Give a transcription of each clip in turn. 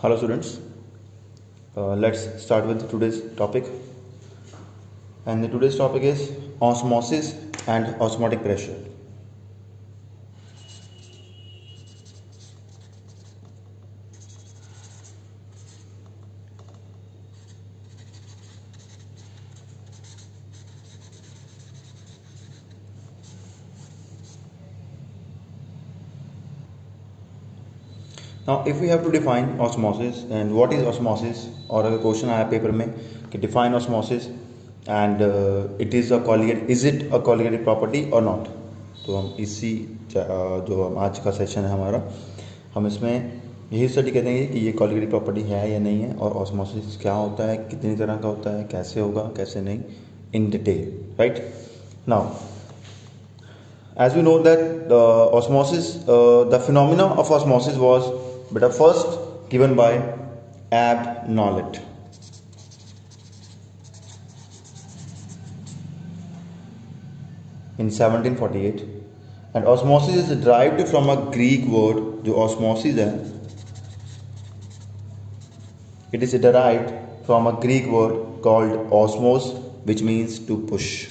Hello students, let's start with today's topic, and today's topic is osmosis and osmotic pressure. Now if we have to define osmosis and what is osmosis, और अगर question आया paper में कि define osmosis and is it a colligative property or not, तो हम इसी जो आज का सेशन है हमारा, हम इसमें यही स्टडी करेंगे कि ये colligative प्रॉपर्टी है या नहीं है, और ऑस्मोसिस क्या होता है, कितनी तरह का होता है, कैसे होगा कैसे नहीं, in detail. Right now, as we know that the phenomena of osmosis was first given by Ab Nolet. In 1748, and osmosis is derived from a Greek word जो osmosis है, it is derived from a Greek word called osmos, which means to push.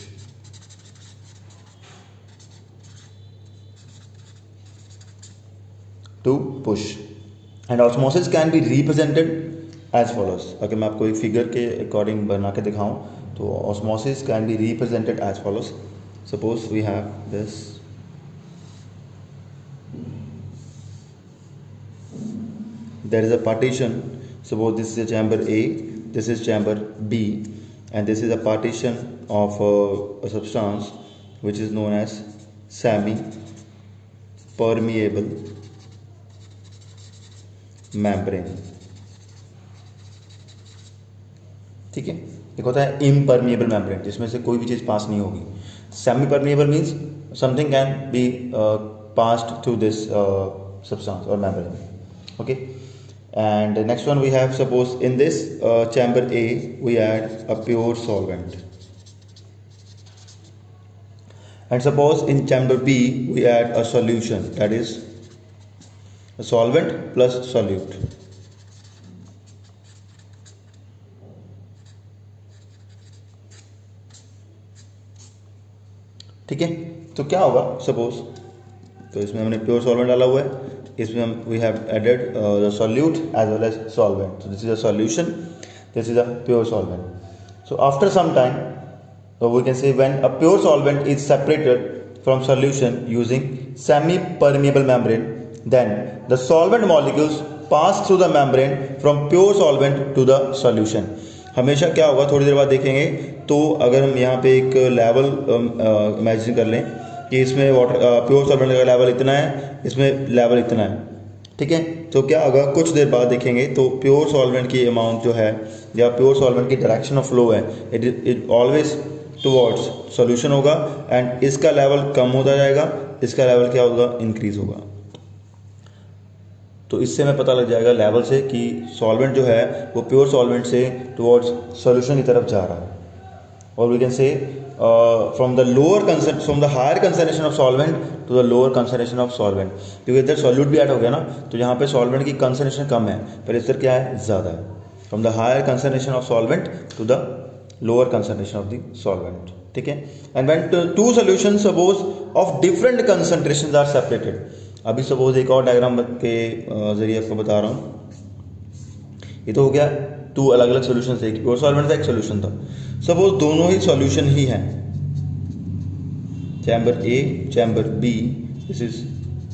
To push. And osmosis can be represented as follows. अगर मैं आपको एक figure के according बना के दिखाऊं तो osmosis can be represented as follows. Suppose we have this. There is a partition. Suppose this is a chamber A, this is chamber B, and this is a partition of a substance which is known as semi-permeable membrane. ठीक है, एक होता है impermeable membrane जिसमें से कोई भी चीज़ पास नहीं होगी. Semi permeable means something can be passed through this substance or membrane. Okay, and next one we have, suppose in this chamber A we add a pure solvent, and suppose in chamber B we add a solution, that is a solvent plus solute. ठीक है, तो क्या होगा, suppose तो इसमें हमने pure solvent डाला हुआ है, इसमें हम we have added the solute as well as solvent. So this is a solution, this is a pure solvent. So after some time we can say when a pure solvent is separated from solution using semi permeable membrane, then the solvent molecules pass through the membrane from pure solvent to the solution. हमेशा क्या होगा, थोड़ी देर बाद देखेंगे. तो अगर हम यहाँ पे एक लेवल इमेजिन कर लें कि इसमें वाटर प्योर सॉल्वेंट का लेवल इतना है, इसमें लेवल इतना है. ठीक है, तो क्या होगा, कुछ देर बाद देखेंगे तो प्योर सॉल्वेंट की अमाउंट जो है या प्योर सॉल्वेंट की डायरेक्शन ऑफ फ्लो है, इट ऑलवेज टुवर्ड्स सॉल्यूशन होगा, एंड इसका लेवल कम होता जाएगा, इसका लेवल क्या होगा, इंक्रीज होगा. तो इससे हमें पता लग जाएगा लेवल से कि सॉल्वेंट जो है वो प्योर सॉल्वेंट से टुवर्ड्स सॉल्यूशन की तरफ जा रहा है. और we can say from the higher concentration of solvent to the lower concentration of solvent, क्योंकि इधर सॉल्यूट भी ऐड हो गया ना, तो यहाँ पे सॉल्वेंट की कंसंट्रेशन कम है पर इधर क्या है, ज़्यादा है. From the higher concentration of solvent to the lower concentration of the solvent. ठीक है, and when two solutions suppose of different concentrations are separated. अभी सपोज एक और डायग्राम के जरिए आपको बता रहा हूँ. ये तो हो गया टू अलग अलग सॉल्यूशन थे, एक प्योर सॉल्वेंट था, एक सॉल्यूशन था. सपोज दोनों ही सॉल्यूशन ही हैं, chamber A chamber B, this is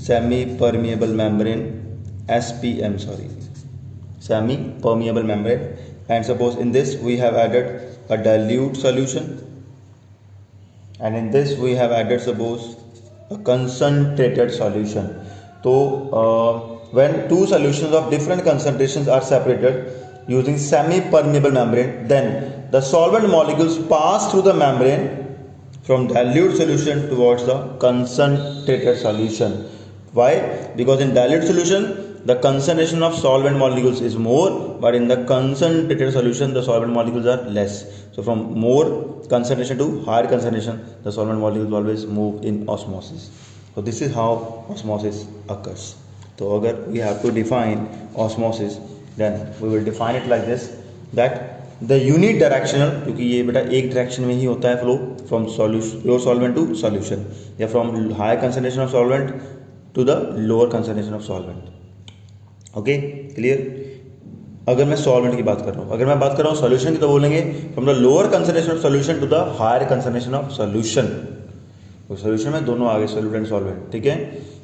semi permeable membrane SPM, semi permeable membrane, and suppose in this we have added a dilute solution, and in this we have added suppose a concentrated solution. So when two solutions of different concentrations are separated using semi permeable membrane, then the solvent molecules pass through the membrane from dilute solution towards the concentrated solution. Why? Because in dilute solution the concentration of solvent molecules is more, but in the concentrated solution the solvent molecules are less. So from more concentration to higher concentration, the solvent molecules always move in osmosis. So this is how osmosis occurs. So अगर we have to define osmosis, then we will define it like this that the unidirectional, क्योंकि ये बेटा एक direction में ही होता है flow from solution pure solvent to solution या from high concentration of solvent to the lower concentration of solvent. Okay clear. अगर मैं सॉल्वेंट की बात कर रहा हूँ, अगर मैं बात कर रहा हूँ सॉल्यूशन की, तो बोलेंगे from the lower concentration of solution to the higher concentration of solution. तो सॉल्यूशन में दोनों आगे सॉल्यूट एंड सॉल्वेंट, ठीक है।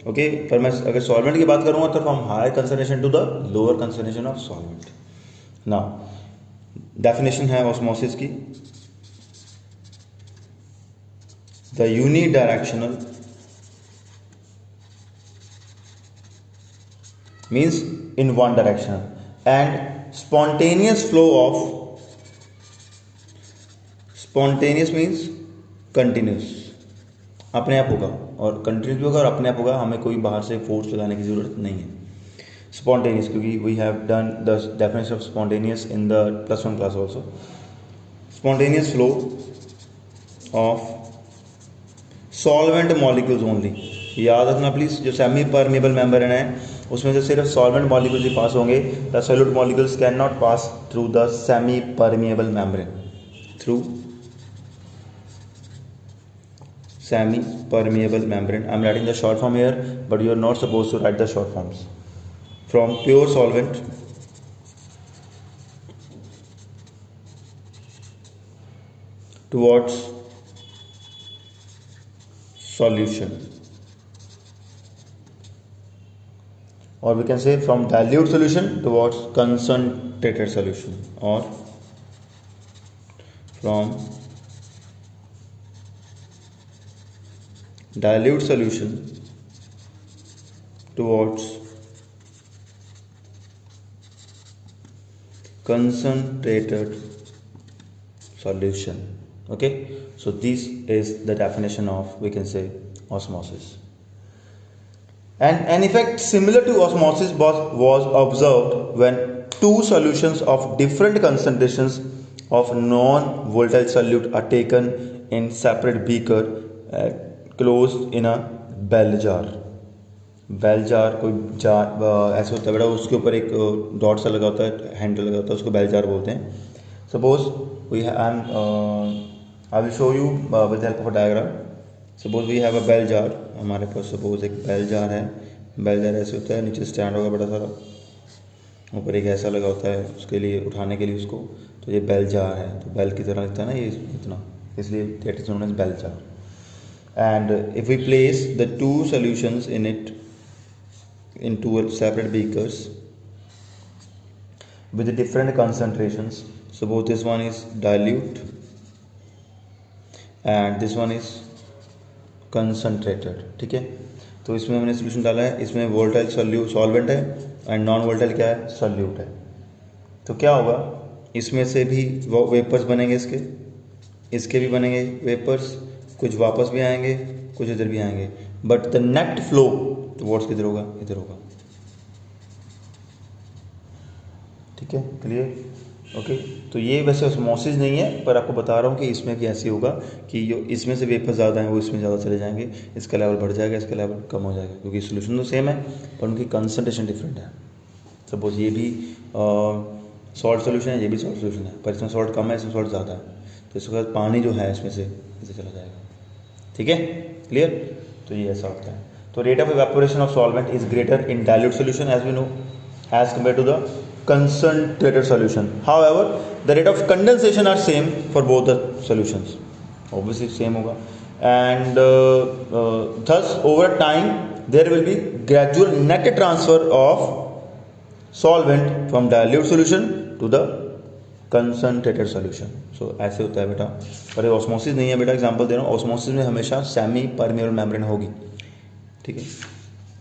ओके पर मैं अगर सॉल्वेंट की बात करूँगा तो from higher concentration to the lower concentration of solvent. Now definition है ऑस्मोसिस की, the unidirectional means in one direction and spontaneous flow of, spontaneous means continuous, अपने आप होगा, और कंटिन्यूस भी होगा और अपने आप होगा, हमें कोई बाहर से फोर्स लगाने की ज़रूरत नहीं है। स्पॉन्टेनियस, क्योंकि we have done the definition of spontaneous in the +1 class also. Spontaneous flow of solvent molecules only, याद रखना प्लीज। जो सेमी परमेबल मेम्ब्रेन है उसमें से सिर्फ सॉल्वेंट मॉलिक्यूल्स ही पास होंगे, the solute molecules can not pass through the semi permeable membrane, through semi permeable membrane. I am writing the short form here but you are not suppose to write the short forms. From pure solvent towards solution, or we can say from dilute solution towards concentrated solution, or from dilute solution towards concentrated solution. Okay, so this is the definition of, we can say, osmosis. And an effect similar to osmosis was observed when two solutions of different concentrations of non-volatile solute are taken in separate beaker closed in a bell jar. Bell jar, कोई jar ऐसा होता है बेटा, उसके ऊपर एक dot सा लगा होता है, हैंडल लगा होता है, उसको बेल जार बोलते हैं। Suppose we I will show you with help of a diagram. Suppose we have a bell jar, हमारे पास सपोज एक बेल जार है। बेल जार ऐसे होता है, नीचे स्टैंड होगा बड़ा सारा, ऊपर एक ऐसा लगा होता है उसके लिए उठाने के लिए उसको, तो ये बेल जार है। तो बेल की तरह लगता है ना ये इतना, इसलिए that is known as bell jar. And if we place the two solutions in it into separate beakers with different concentrations, suppose this one is dilute and this one is concentrated, ठीक है। तो इसमें हमने solution डाला है, इसमें volatile solvent है and non volatile क्या है, सॉल्यूट है। तो क्या होगा, इसमें से भी वो वेपर्स बनेंगे, इसके भी बनेंगे वेपर्स, कुछ वापस भी आएंगे, कुछ इधर भी आएंगे, but the net flow towards किधर होगा, इधर होगा। ठीक है, क्लियर। ओके, तो ये वैसे ऑस्मोसिस नहीं है, पर आपको बता रहा हूँ कि इसमें भी ऐसे होगा कि जो इसमें से वेपर ज़्यादा हैं वो इसमें ज़्यादा चले जाएंगे, इसका लेवल बढ़ जाएगा, इसका लेवल कम हो जाएगा, क्योंकि सोल्यूशन तो सेम है पर उनकी कंसनट्रेशन डिफरेंट है। सपोज ये भी सॉल्ट सोल्यूशन है, ये भी सॉल्ट सोल्यूशन है, पर इसमें सॉल्ट कम है, इसमें सॉल्ट ज़्यादा है, तो इसके बाद पानी जो है इसमें से इसे चला जाएगा। ठीक है, क्लियर। तो ये ऐसा होता है। तो rate of evaporation of solvent is greater in dilute solution as we know as compare to the concentrated solution. However, the rate of condensation are same for both the solutions. Obviously same होगा, and thus over time there will be gradual net transfer of solvent from dilute solution to the concentrated solution. So ऐसे होता है बेटा, पर ये osmosis नहीं है बेटा, एग्जांपल दे रहा हूँ। ऑस्मोसिस में हमेशा सेमी परमेबल मेम्ब्रेन होगी, ठीक है।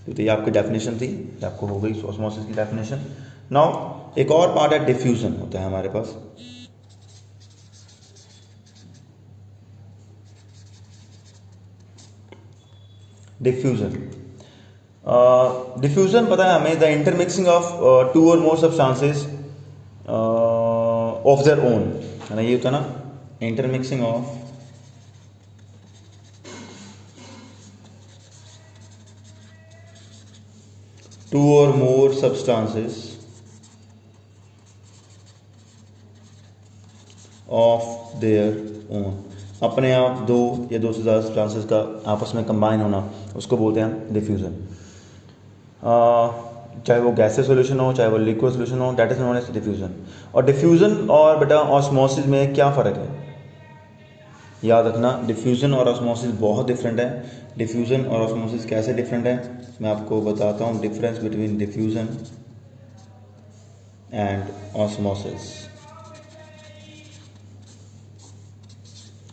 तो ये आपकी डेफिनेशन थी, आपको हो गई ऑस्मोसिस की डेफिनेशन। नाउ एक और पार्ट है डिफ्यूजन होता है हमारे पास। डिफ्यूजन, डिफ्यूजन पता है हमें, द इंटरमिक्सिंग ऑफ टू और मोर सब्सटेंसेस ऑफ देयर ओन, है ना, ये होता है ना, इंटरमिक्सिंग ऑफ टू और मोर substances ऑफ देयर ओन, अपने आप दो या दो से ज़्यादा सब्सटेंसेस का आपस में कंबाइन होना, उसको बोलते हैं हम डिफ्यूज़न। चाहे वो गैसेस सॉल्यूशन हो, चाहे वो लिक्विड सॉल्यूशन हो, that is known as diffusion. और डिफ्यूज़न और बेटा ऑस्मोसिस में क्या फ़र्क है, याद रखना, डिफ्यूज़न और ऑस्मोसिस बहुत डिफरेंट है। डिफ्यूज़न और ऑस्मोसिस कैसे डिफरेंट है, मैं आपको बताता हूँ difference between diffusion and osmosis.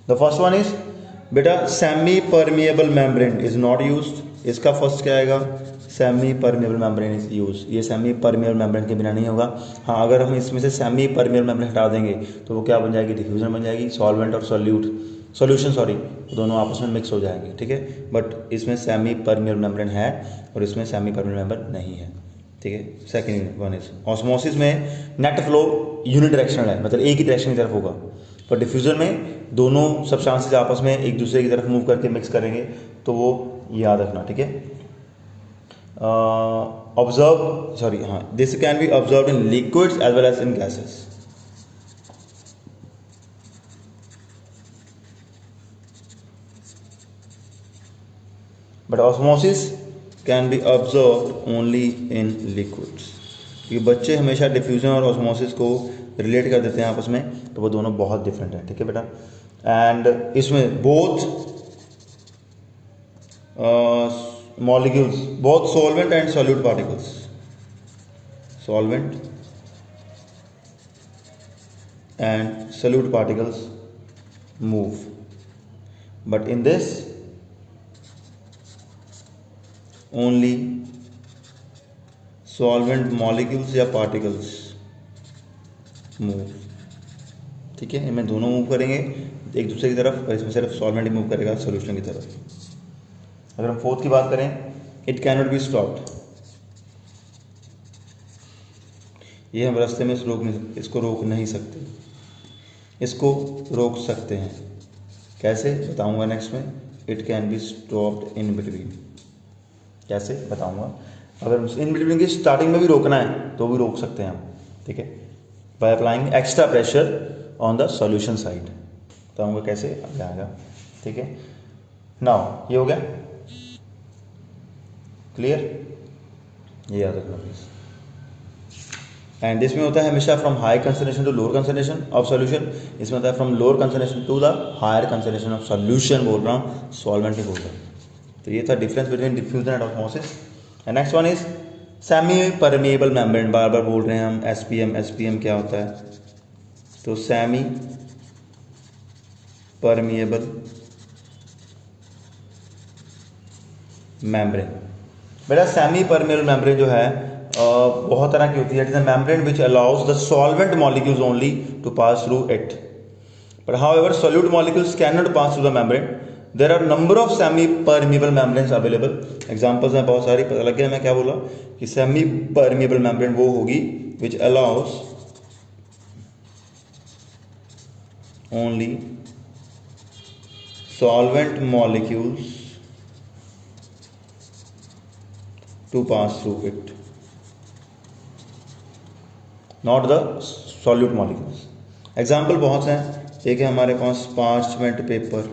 The first one is बेटा semi permeable membrane is not used. इसका फर्स्ट क्या आएगा, semi permeable membrane is use. ये सेमी परमिएबल मेम्ब्रेन के बिना नहीं होगा। हाँ, अगर हम इसमें से सेमी परमिएबल मेम्ब्रेन हटा देंगे तो वो क्या बन जाएगी, डिफ्यूजन बन जाएगी। सॉल्वेंट और सॉल्यूशन दोनों आपस में मिक्स हो जाएंगे, ठीक है। बट इसमें सेमी परमिएबल मेम्ब्रेन है और इसमें सेमी परमिएबल मेम्ब्रेन नहीं है, ठीक है। सेकेंड वन इज ऑस्मोसिस में नेट फ्लो यूनि डायरेक्शनल है, मतलब एक ही डायरेक्शन की तरफ होगा। पर डिफ्यूजन में दोनों सब्सटेंसेस आपस में एक दूसरे की तरफ मूव करके मिक्स करेंगे, तो वो याद रखना, ठीक है। This can be observe in liquids as well as in gases. But osmosis can be observe only in liquids. ये बच्चे हमेशा डिफ्यूजन और ऑस्मोसिस को रिलेट कर देते हैं आपस में, तो वो दोनों बहुत डिफरेंट है, ठीक है बेटा। एंड इसमें both molecules, both solvent and solute particles, solvent and solute particles move, but in this only solvent molecules या पार्टिकल्स मूव, ठीक है। इनमें दोनों मूव करेंगे एक दूसरे की तरफ, और इसमें सिर्फ सॉल्वेंट ही मूव करेगा सॉल्यूशन की तरफ। अगर हम फोर्थ की बात करें, it can not be stopped. ये हम रास्ते में इसको रोक नहीं सकते, इसको रोक सकते हैं। कैसे बताऊंगा नेक्स्ट में। It can be stopped in between, कैसे बताऊंगा। अगर इन बिटवीन की स्टार्टिंग में भी रोकना है तो भी रोक सकते हैं हम, ठीक है, by applying extra pressure on the solution side. बताऊंगा कैसे, अब आएगा, ठीक है। नाउ ये हो गया क्लियर, ये याद रखना प्लीज। एंड इसमें होता है हमेशा from high concentration to lower concentration of solution. इसमें होता है from lower concentration to the higher concentration of solution, बोल रहा हूँ, सॉल्वेंट नहीं बोल रहा। तो ये था difference between diffusion and osmosis. And next one is semi permeable membrane. बार बार बोल रहे हैं हम एसपीएम, एसपीएम क्या होता है, तो सेमी परमिएबल मेम्ब्रेन। बेटा सेमी परमिएबल मेम्ब्रेन जो है बहुत तरह की होती है। It is a membrane which allows the solvent molecules only to pass through it, but however solute molecules can not pass through the membrane. There are number of semi permeable membranes available. Examples हैं बहुत सारी, पता लग गया मैं क्या बोला, कि सेमी परमिएबल मेम्ब्रेन वो होगी which allows only solvent molecules to pass through it, not the solute molecules. Example बहुत हैं, एक है हमारे पास parchment paper,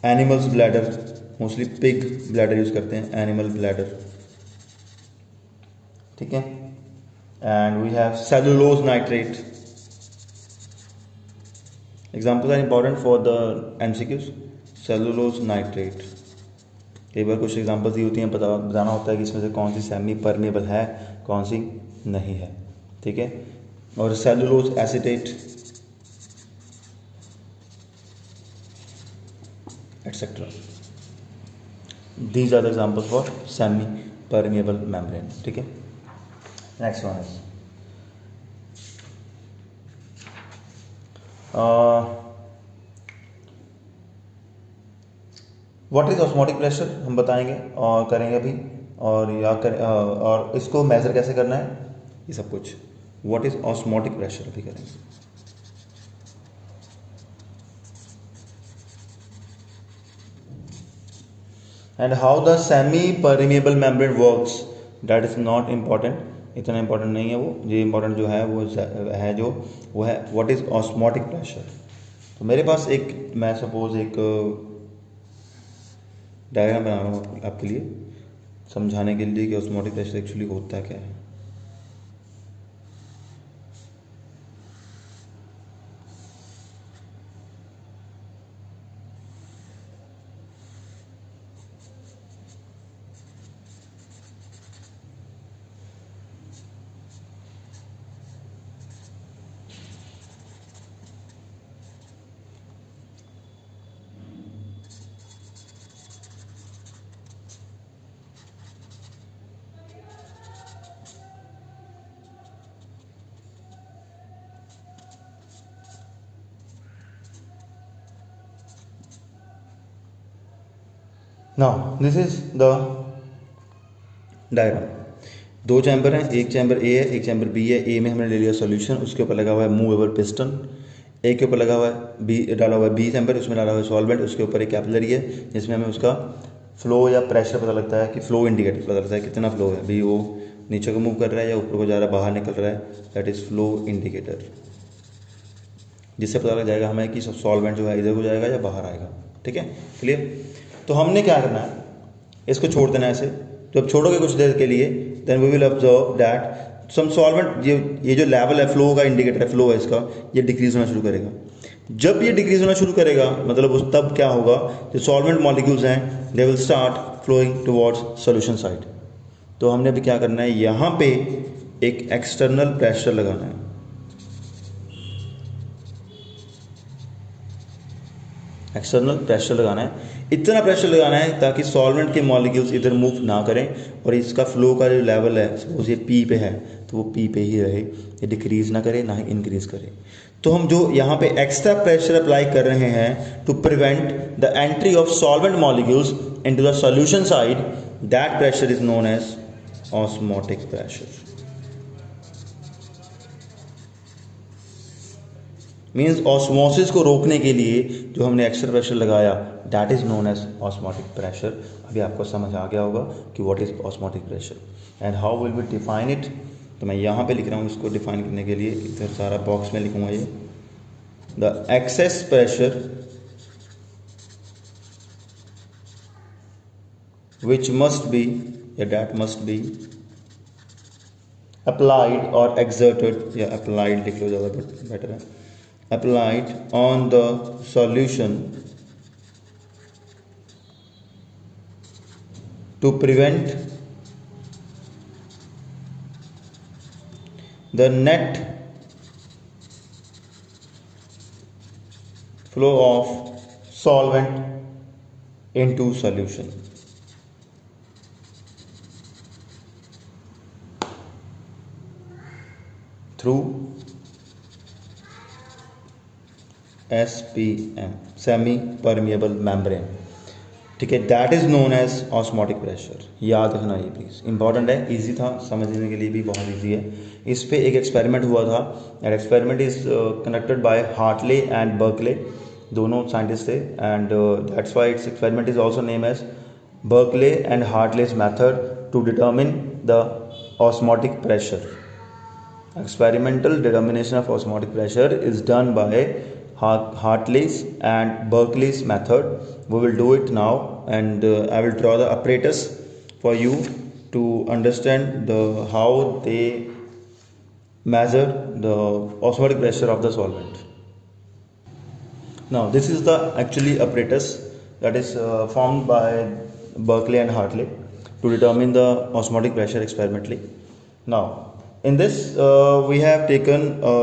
animals bladder, mostly pig bladder use करते हैं, एनिमल ब्लैडर, ठीक है। And we have cellulose nitrate. Examples are important for the MCQs. Cellulose nitrate, कई बार कुछ एग्जाम्पल्स दी होती हैं, बताना होता है कि इसमें से कौन सी सेमी परमेबल है, कौन सी नहीं है, ठीक है। और cellulose acetate etcetera, these are the examples for semi permeable membrane, ठीक है। Next one is what is osmotic pressure, हम बताएंगे और करेंगे अभी, और इसको मेजर कैसे करना है, ये सब कुछ। व्हाट इज ऑस्मोटिक प्रेशर अभी करेंगे। And how the semi permeable membrane works, that is not important, इतना इंपॉर्टेंट नहीं है वो, जो इंपॉर्टेंट जो है वो है जो वो है व्हाट इज़ ऑस्मोटिक प्रेशर। तो मेरे पास एक, मैं सपोज एक डायग्राम बना रहा हूँ आपके लिए समझाने के लिए कि ऑस्मोटिक प्रेशर एक्चुअली होता क्या है। Now this is the diagram. दो चैम्बर हैं, एक चैम्बर ए है, एक चैम्बर बी है। ए में हमने ले लिया सॉल्यूशन, उसके ऊपर लगा हुआ है मूवेबल पिस्टन। ए के ऊपर लगा हुआ है बी, डाला हुआ है बी चैम्बर, उसमें डाला हुआ है सॉल्वेंट, उसके ऊपर एक कैपिलरी है जिसमें हमें उसका फ्लो या प्रेशर पता लगता है कि फ्लो इंडिकेटर पता लगता है कितना फ्लो है, भी वो नीचे को मूव कर रहा है या ऊपर को जा रहा है, बाहर निकल रहा है, दैट इज़ फ्लो इंडिकेटर, जिससे पता लग जाएगा हमें कि सॉल्वेंट जो है इधर को जाएगा या बाहर आएगा। ठीक है, क्लियर। तो हमने क्या करना है, इसको छोड़ देना है ऐसे। जब छोड़ोगे कुछ देर के लिए, then we will observe that some solvent, ये जो लेवल है फ्लो का इंडिकेटर है, फ्लो है इसका, ये डिक्रीज होना शुरू करेगा। जब ये डिक्रीज होना शुरू करेगा मतलब उस तब क्या होगा, जो सॉल्वेंट मॉलिक्यूल्स हैं they will start flowing towards solution side. तो हमने अभी क्या करना है, यहाँ पे एक एक्सटर्नल प्रेशर लगाना है। एक्सटर्नल प्रेशर लगाना है, इतना प्रेशर लगाना है ताकि सॉल्वेंट के मॉलिक्यूल्स इधर मूव ना करें और इसका फ्लो का जो लेवल है सपोज ये पी पे है तो वो पी पे ही रहे, ये डिक्रीज ना करे ना ही इंक्रीज करे। तो हम जो यहाँ पे एक्स्ट्रा प्रेशर अप्लाई कर रहे हैं to prevent the entry of solvent molecules into the solution side, that pressure is known as osmotic pressure. Means osmosis को रोकने के लिए जो हमने एक्स्ट्रा प्रेशर लगाया that is known as osmotic pressure. अभी आपको समझ आ गया होगा कि what is osmotic pressure and how will we define it. तो मैं यहाँ पे लिख रहा हूँ इसको डिफाइन करने के लिए, इधर सारा बॉक्स में लिखूँगा ये, the excess pressure which must be या दैट मस्ट बी अप्लाइड और एक्सर्टेड, या अप्लाइड लिख लो ज़्यादा बेटर है, applied on the solution to prevent the net flow of solvent into solution through SPM, semi permeable membrane. ठीक है, that is known as osmotic pressure. याद रखना ये प्लीज़, इंपॉर्टेंट है, इजी था, समझने के लिए भी बहुत इजी है। इस पे एक एक्सपेरिमेंट हुआ था, and experiment is conducted by Hartley and Berkeley, दोनों साइंटिस्ट थे, and that's why its experiment is also name as Berkeley and Hartley's method to determine the osmotic pressure. Experimental determination of osmotic pressure is done by Hartley's and Berkeley's method. We will do it now, and I will draw the apparatus for you to understand how they measure the osmotic pressure of the solvent. Now this is the actually apparatus that is formed by Berkeley and Hartley to determine the osmotic pressure experimentally. Now in this we have taken a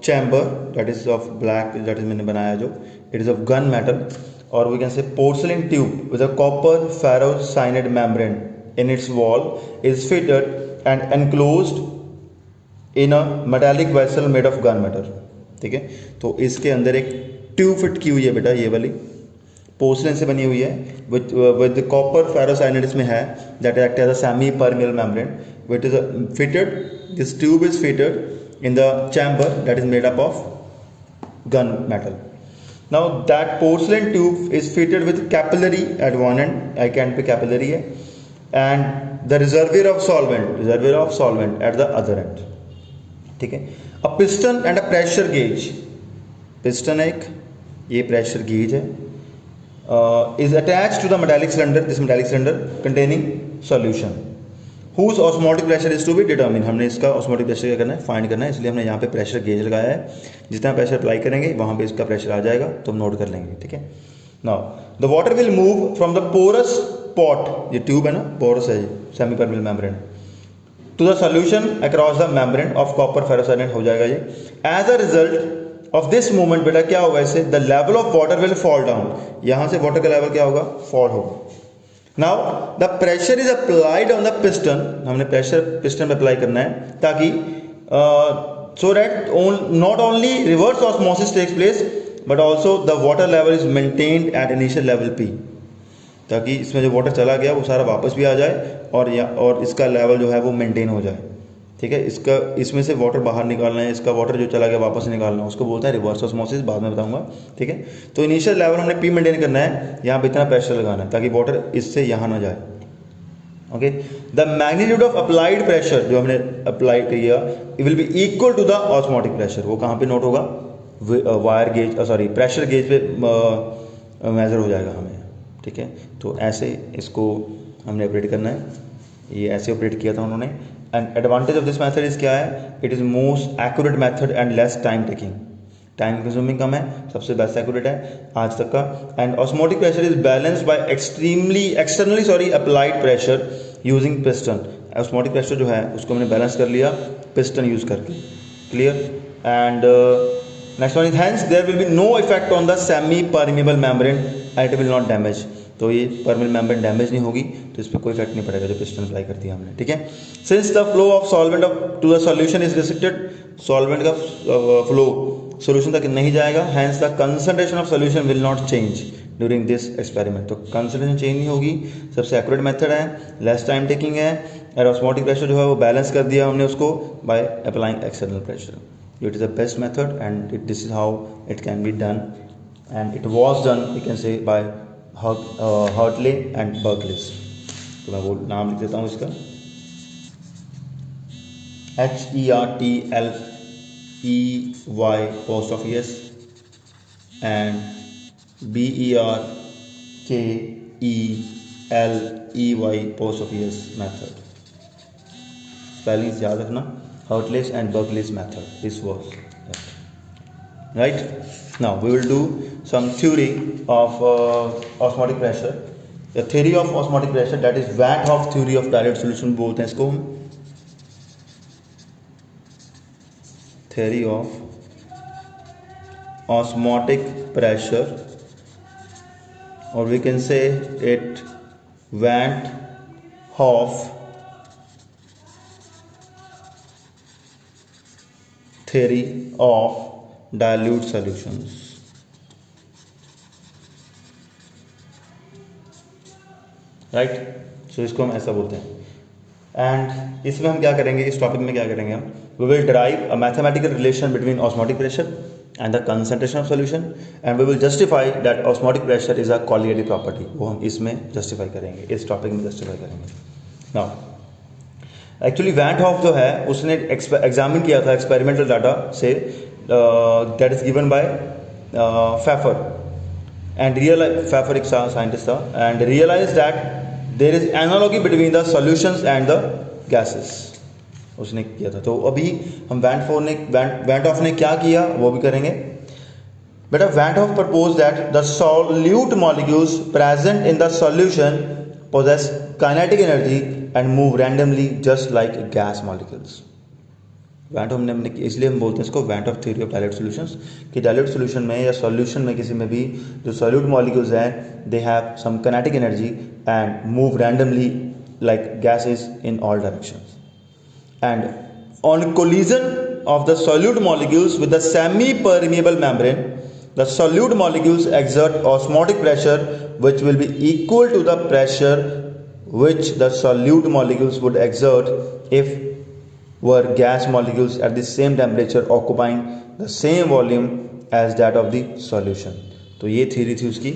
chamber that is of black, that is मैंने बनाया जो, it is of gun metal, or we can say porcelain tube with a copper ferrocyanide membrane in its wall is fitted and enclosed in a metallic vessel made of gun metal। ठीक है, तो इसके अंदर एक tube fit की हुई है बेटा, ये वाली पोर्सलेन से बनी हुई है, विद कॉपर फेरोसाइनाइड इसमें है, that act as a semi permeable membrane, which is fitted, this tube is fitted in the chamber that is made up of gun metal. Now that porcelain tube is fitted with capillary at one end, I can पे capillary है, and the reservoir of solvent at the other end, ठीक है। A piston and a pressure gauge, piston एक, ये pressure gauge है, is attach to the metallic cylinder, this metallic cylinder containing solution, whose osmotic pressure is to be determine. हमने इसका osmotic pressure क्या करना है, फाइंड करना है, इसलिए हमने यहाँ पे प्रेशर गेज लगाया है। जितना प्रेशर अप्लाई करेंगे वहाँ पे इसका प्रेशर आ जाएगा, तो हम नोट कर लेंगे, ठीक है। Now the water will move from the porous pot, ये ट्यूब है ना, पोरस है, semi permeable membrane, to the solution across the membrane of copper ferrocyanide हो जाएगा ये। As a result of this movement बेटा क्या होगा, इससे the level of water will fall down, यहाँ से वाटर का लेवल क्या होगा, फॉल होगा। Now the pressure is applied on the piston, हमने प्रेशर पिस्टन पे अप्लाई करना है ताकि so that not only reverse osmosis takes place but also the water level is maintained at initial level P, ताकि इसमें जो water चला गया वो सारा वापस भी आ जाए और इसका लेवल जो है वो मेंटेन हो जाए, ठीक है। इसमें से वाटर बाहर निकालना है, इसका वाटर जो चला गया वापस निकालना है, उसको बोलते हैं रिवर्स ऑस्मोसिस, बाद में बताऊंगा, ठीक है। तो इनिशियल लेवल हमने पी मेंटेन करना है, यहाँ पे इतना प्रेशर लगाना है ताकि वाटर इससे यहाँ ना जाए, okay. The magnitude of applied pressure, जो हमने अप्लाई किया, it will be equal to the osmotic pressure, वो कहाँ पे नोट होगा, wire gauge sorry pressure gauge पे मेजर हो जाएगा हमें, ठीक है। तो ऐसे इसको हमने ऑपरेट करना है, ये ऐसे ऑपरेट किया था उन्होंने। And advantage of this method is क्या है, it is most accurate method and less time taking, time consuming कम है, सबसे बेस्ट एक्यूरेट है आज तक का। And osmotic pressure is balanced by externally applied pressure using piston, osmotic pressure जो है उसको हमने बैलेंस कर लिया पिस्टन यूज करके, clear. And next one is hence there will be no effect on the semi permeable membrane and it will not damage, तो ये permeable membrane damage नहीं होगी, तो इस पर कोई इफेक्ट नहीं पड़ेगा जो पिस्टन अप्लाई कर दिया हमने, ठीक है। Since the flow of solvent to the solution is restricted, solvent का फ्लो सॉल्यूशन तक नहीं जाएगा, hence the concentration of solution will not change during this experiment, तो कंसंट्रेशन चेंज नहीं होगी, सबसे एक्यूरेट मेथड है, लेस टाइम टेकिंग है, और ऑस्मोटिक प्रेशर जो है वो बैलेंस कर दिया हमने उसको by applying external pressure. It is the best method and this is how it can be done, and it was done you can say by Hartley and Berkeley. तो मैं वो नाम लिख देता हूँ इसका, HERTLEY post office and BERKELEY post office method, spelling याद रखना, Hartley's and Berkeley's method, this was right. Now we will do some theory of osmotic pressure, the theory of osmotic pressure, that is Van Hoff theory of dilute solution बोलते हैं इसको हम, theory of osmotic pressure, or we can say it Van Hoff theory of dilute solutions, right. So इसको हम ऐसा बोलते हैं। And इसमें हम क्या करेंगे, इस टॉपिक में क्या करेंगे हम, we will derive a mathematical relation between osmotic pressure and the concentration of solution, and we will justify that osmotic pressure is a colligative property, वो हम इसमें जस्टिफाई करेंगे, इस टॉपिक में जस्टिफाई करेंगे। नाउ एक्चुअली वैन हॉफ जो है उसने एग्जामिन किया था एक्सपेरिमेंटल डाटा से, that is given by Pfeffer, and Pfeffer एक साइंटिस्ट था, and realise that there is analogy between the solutions and the gases, उसने किया था। तो अभी हम वैन हॉफ ने क्या किया वो भी करेंगे बेटा। Van Hoff propose that the solute molecules present in the solution possess kinetic energy and move randomly just like gas molecules. Van Hoff ने, इसलिए हम बोलते हैं इसको van Hoff theory of dilute solutions, कि डायल्यूट सॉल्यूशन में या solution में किसी में भी जो सॉल्यूट मॉलिक्यूल्स हैं they have some kinetic energy and move randomly like gases in all directions, and on collision of the solute molecules with the semi-permeable membrane, the solute molecules exert osmotic pressure which will be equal to the pressure which the solute molecules would exert if were gas molecules at the same temperature occupying the same volume as that of the solution। तो ये theory थी उसकी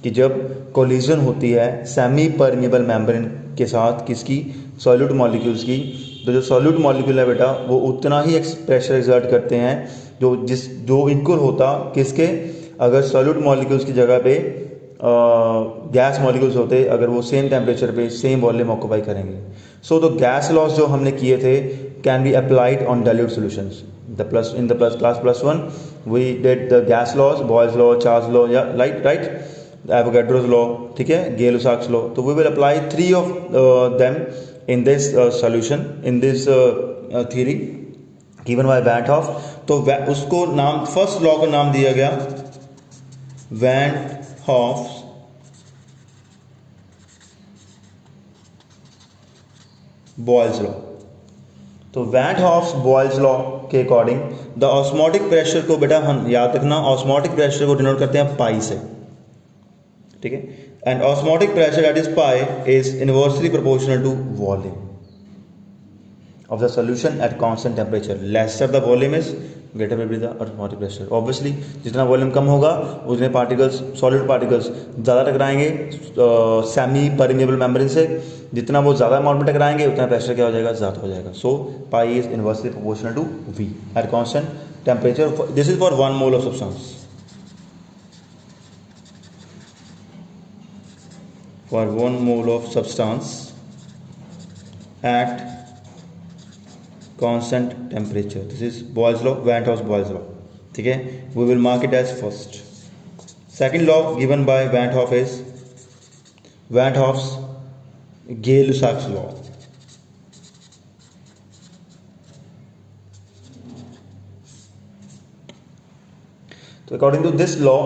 कि जब collision होती है semi permeable membrane के साथ किसकी, सॉल्यूट मॉलिक्यूल्स की, तो जो सॉल्यूट मॉलिक्यूल है बेटा वो उतना ही प्रेशर एक्सर्ट करते हैं जो इक्वल होता किसके, अगर सॉल्यूट मॉलिक्यूल्स की जगह पे गैस मॉलिक्यूल्स होते, अगर वो सेम टेम्परेचर पे सेम वॉल्यूम ऑक्यूपाई करेंगे. सो द गैस लॉस जो हमने किए थे can be applied on dilute solutions. In the class +1 we did the gas laws, Boyle's law, Charles law, या राइट, एवोगाड्रोस लॉ, ठीक है, गै-लुसाक्स लॉ. तो we will apply 3 of them in this solution, in this theory given by van Hoff. तो उसको नाम, first law का नाम दिया गया वैन हॉफ्स बॉयल्स लॉ. तो वैन हॉफ्स बॉयल्स लॉ के अकॉर्डिंग द ऑस्मोटिक प्रेशर को बेटा हम याद रखना, ऑस्मोटिक प्रेशर को डिनोट करते हैं पाई से, ठीक है. And osmotic pressure that is pi is inversely proportional to volume of the solution at constant temperature. Lesser the volume is, greater will be the osmotic pressure. Obviously जितना volume कम होगा उतने particles, solid particles ज़्यादा टकराएंगे semi permeable membrane से, जितना वो ज़्यादा amount में टकराएंगे उतना प्रेशर क्या हो जाएगा, ज़्यादा हो जाएगा. So pi is inversely proportional to V at constant temperature. This is for 1 mole of substance. For 1 mole of substance at constant temperature. This is Boyle's law, Van 't Hoff's Boyle's law. ठीक है, we will mark it as first. Second law given by Van 't Hoff is Van 't Hoff's Gay-Lussac's law. So according to this law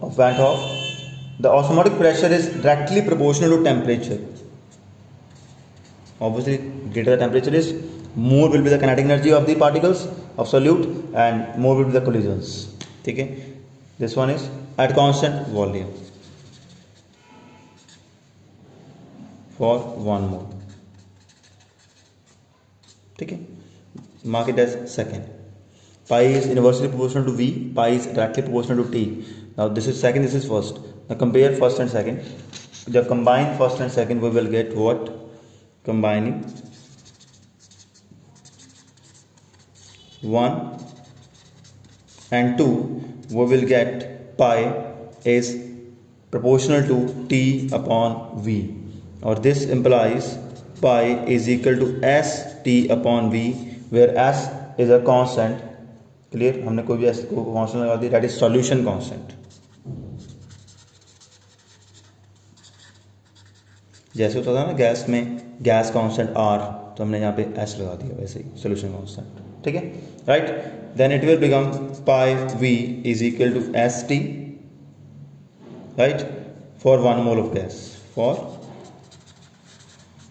of Van 't Hoff, the osmotic pressure is directly proportional to temperature. Obviously, greater the temperature is, more will be the kinetic energy of the particles of solute and more will be the collisions. ठीक है, this one is at constant volume for 1 mole. ठीक है, mark it as second. Pi is inversely proportional to V, pi is directly proportional to T. Now this is second, this is first. Now compare first and second. जब combine first and second we will get what? Combining 1 and 2 we will get pi is proportional to T upon V, or this implies pi is equal to S T upon V, where S is a constant. Clear, हमने कोई भी S को constant लगा दी, that is solution constant. जैसे होता था ना gas में, गैस कांस्टेंट R, तो हमने यहाँ पे S लगा दिया, वैसे ही सोल्यूशन कांस्टेंट. ठीक है, right. Then it will become pi V is equal to ST, right, for 1 mole of gas, for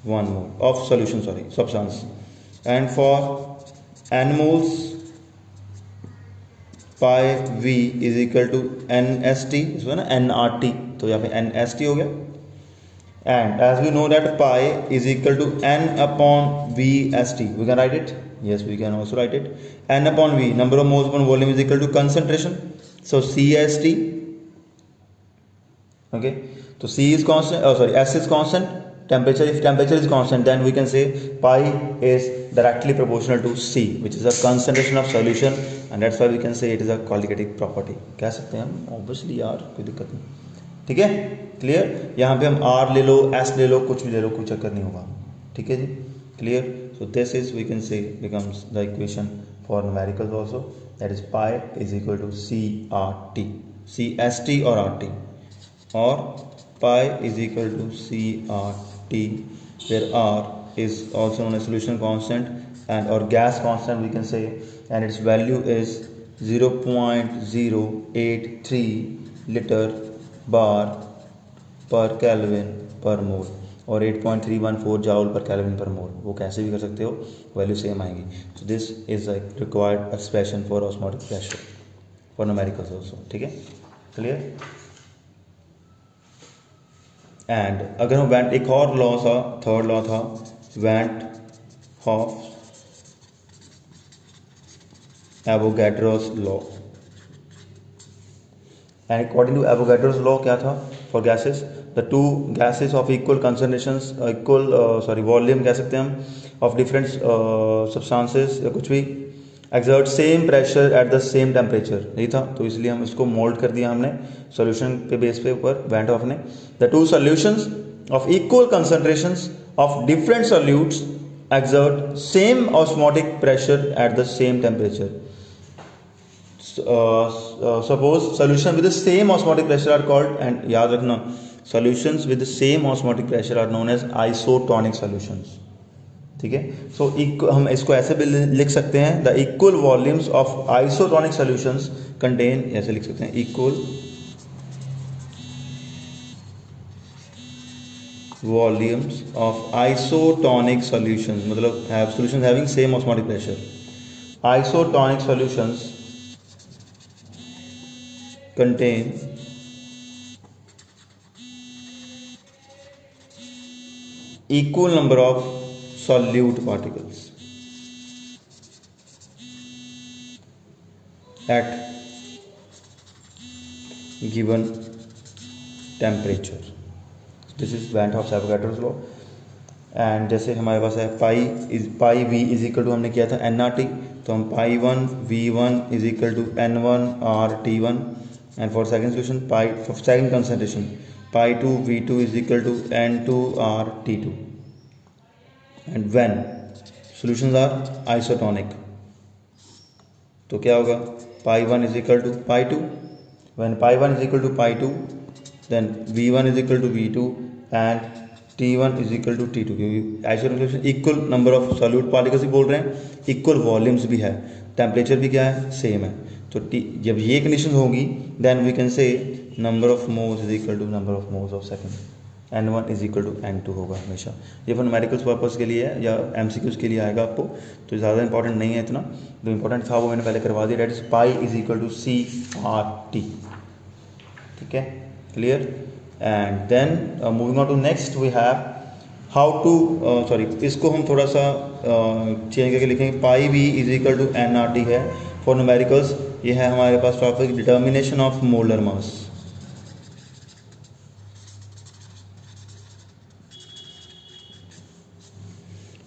1 mole of solution, sorry, substance. And for n moles pi V is equal to NST, इसमें ना nRT, तो यहाँ पे NST हो गया. And as we know that pi is equal to n upon VST, we can write it. Yes, we can also write it. N upon V, number of moles upon volume, is equal to concentration. So CST. Okay. So C is constant. Oh, sorry, S is constant. Temperature. If temperature is constant, then we can say pi is directly proportional to C, which is a concentration of solution, and that's why we can say it is a qualitative property. कह सकते हैं हम. Obviously यार कोई दिक्कत नहीं. ठीक है, क्लियर. यहाँ पे हम R ले लो, S ले लो, कुछ भी ले लो, कोई चक्कर नहीं होगा. ठीक है जी, clear. So this is we can say becomes the equation for numericals also, that is pi is equal to CRT, CST और RT, और pi is equal to CRT, where R is also known as solution constant and or gas constant we can say, and its value is 0.083 liter बार पर kelvin पर मोल और 8.314 joule पर kelvin पर मोल. वो कैसे भी कर सकते हो, वैल्यू सेम आएंगी. सो this is required expression for osmotic pressure for numericals also. ठीक है, क्लियर. एंड अगर हम वैन, एक और लॉ था, थर्ड लॉ था van 't Hoff Avogadro's law. And according to Avogadro's law क्या था for gases, the two gases of equal concentrations equal volume कह सकते हैं हम ऑफ डिफरेंट सब्सटेंसेस या कुछ भी exert same pressure at the same temperature, यही था। तो इसलिए हम इसको मोल्ड कर दिया हमने सॉल्यूशन पे बेस पे ऊपर वैन 't हॉफ ने। The two solutions of equal concentrations of different solutes exert same osmotic pressure at the same temperature. Suppose solution with the same osmotic pressure are called, and याद रखना solutions with the same osmotic pressure are known as isotonic solutions, ठीक है। सो हम इसको ऐसे भी लिख सकते हैं, the equal volumes of isotonic solutions contain, ऐसे लिख सकते हैं, equal volumes of isotonic solutions, मतलब have solutions having same osmotic pressure. Isotonic solutions contain equal number of solute particles at given temperature. This is Van 't Hoff's law. And जैसे हमारे पास है pi V is equal to हमने किया था n R T, तो हम pi one V one is equal to n one R T one, and for second solution pi for second concentration pi two V two is equal to n two R T two, and when solutions are isotonic तो क्या होगा, pi one is equal to pi two, when pi one is equal to pi two then V one is equal to V two and T1 is equal to T2, क्योंकि isotonic equal number of solute particles भी बोल रहे हैं, equal volumes भी है, temperature भी क्या है, सेम है। तो जब ये कंडीशन होगी then we can say number of moles is equal to number of moles of second, N1 is equal to N2 होगा हमेशा। ये न्यूमेरिकल्स पर्पस के लिए है या MCQs के लिए आएगा आपको, तो ज़्यादा इंपॉर्टेंट नहीं है इतना, जो इंपॉर्टेंट था वो मैंने पहले करवा दिया, that is pi is equal to CRT, ठीक है, clear. And then moving on to next we have how to इसको हम थोड़ा सा चेंज करके लिखेंगे, pi V is equal to NRT है फॉर न्यूमेरिकल्स। ये है हमारे पास topic determination of molar mass.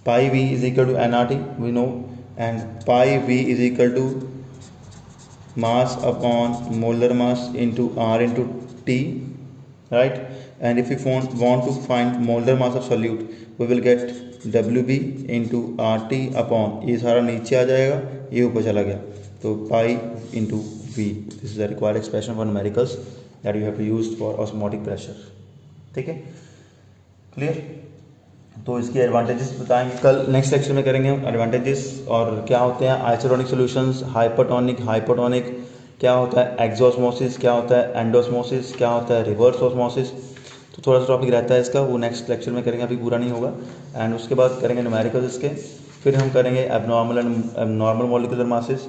Pi V is equal to NRT we know, and pi V is equal to mass upon molar mass into R into T, right? And if we want to find molar mass of solute, we will get WB into RT upon, ये सारा नीचे आ जाएगा, ये ऊपर चला गया, तो पाई into V. This is the required expression for numericals that you have to use for osmotic pressure, ठीक है, क्लियर। तो इसके एडवांटेजेस बताएंगे कल नेक्स्ट लेक्चर में करेंगे हम, एडवांटेजेस और क्या होते हैं आइसोटोनिक सॉल्यूशंस, हाइपरटोनिक, हाइपोटोनिक, क्या होता है एक्सोस्मोसिस, क्या होता है एंडोस्मोसिस, क्या होता है रिवर्स ऑस्मोसिस। तो थोड़ा सा टॉपिक रहता है इसका, वो नेक्स्ट लेक्चर में करेंगे, अभी पूरा नहीं होगा। एंड उसके बाद करेंगे न्यूमेरिकल्स इसके, फिर हम करेंगे abnormal and abnormal molecular masses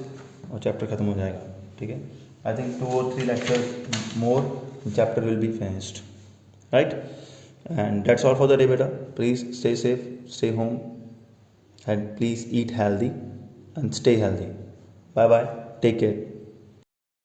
और चैप्टर खत्म हो जाएगा, ठीक है। I think 2 or 3 lectures more chapter will be finished, right. And that's all for the day बेटा। Please stay safe, stay home, and please eat healthy and stay healthy. Bye bye, take care.